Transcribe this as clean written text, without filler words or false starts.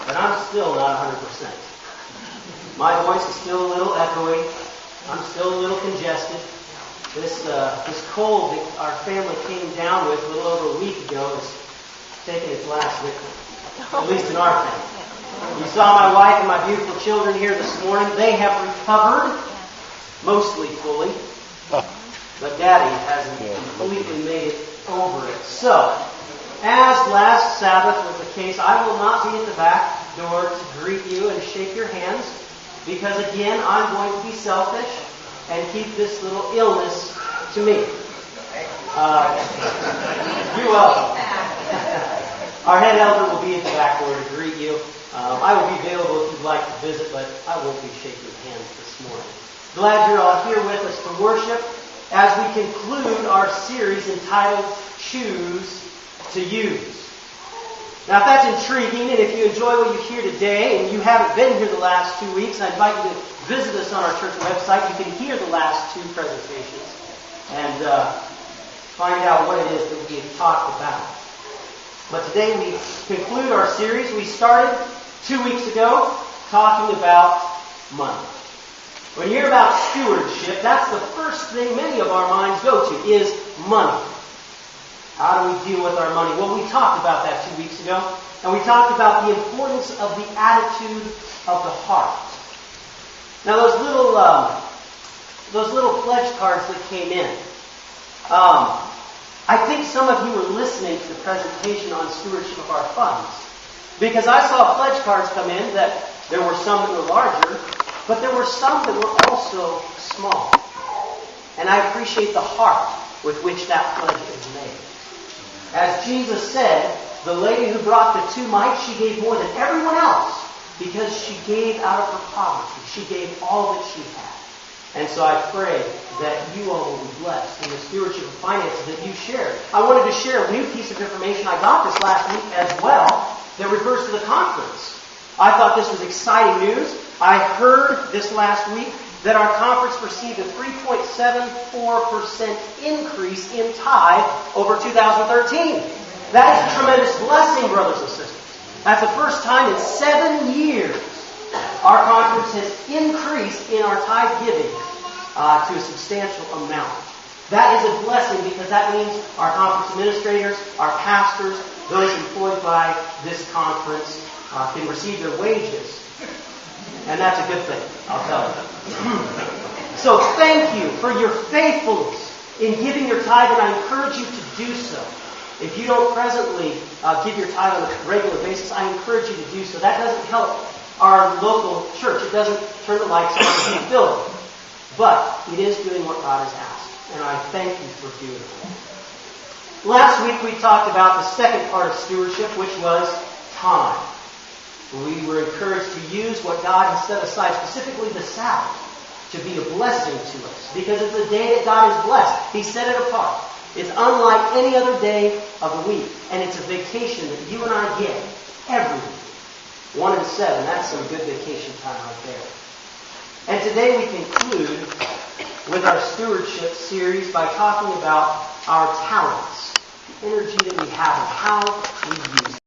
but I'm still not 100%. My voice is still a little echoey. I'm still a little congested. This cold that our family came down with a little over a week ago is taking its last victim, at least in our family. You saw my wife and my beautiful children here this morning. They have recovered, mostly fully, but Daddy hasn't completely made it over it. So, as last Sabbath was the case, I will not be at the back door to greet you and shake your hands, because again, I'm going to be selfish and keep this little illness to me. You're welcome. Our head elder will be at the back door to greet you. I will be available if you'd like to visit, but I won't be shaking hands this morning. Glad you're all here with us for worship as we conclude our series entitled Choose to Use. Now, if that's intriguing, and if you enjoy what you hear today, and you haven't been here the last 2 weeks, I invite you to visit us on our church website. You can hear the last 2 presentations and find out what it is that we have talked about. But today we conclude our series. We started 2 weeks ago talking about money. When you hear about stewardship, that's the first thing many of our minds go to, is money. How do we deal with our money? Well, we talked about that 2 weeks ago, and we talked about the importance of the attitude of the heart. Now, those little pledge cards that came in, I think some of you were listening to the presentation on stewardship of our funds, because I saw pledge cards come in that there were some that were larger, but there were some that were also small. And I appreciate the heart with which that pledge is made. As Jesus said, the lady who brought the 2 mites, she gave more than everyone else because she gave out of her poverty. She gave all that she had. And so I pray that you all will be blessed in the stewardship of finances that you shared. I wanted to share a new piece of information. I got this last week as well that refers to the conference. I thought this was exciting news. I heard this last week that our conference received a 3.74% increase in tithe over 2013. That is a tremendous blessing, brothers and sisters. That's the first time in 7 years our conference has increased in our tithe giving to a substantial amount. That is a blessing because that means our conference administrators, our pastors, those employed by this conference can receive their wages. And that's a good thing, I'll tell you. So thank you for your faithfulness in giving your tithe, and I encourage you to do so. If you don't presently give your tithe on a regular basis, I encourage you to do so. That doesn't help our local church. It doesn't turn the lights on in the building. But it is doing what God has asked, and I thank you for doing it. Last week we talked about the second part of stewardship, which was time. We were encouraged to use what God has set aside, specifically the Sabbath, to be a blessing to us. Because it's a day that God has blessed. He set it apart. It's unlike any other day of the week. And it's a vacation that you and I get every week. 1 and 7, that's some good vacation time right there. And today we conclude with our stewardship series by talking about our talents, the energy that we have, and how we use it.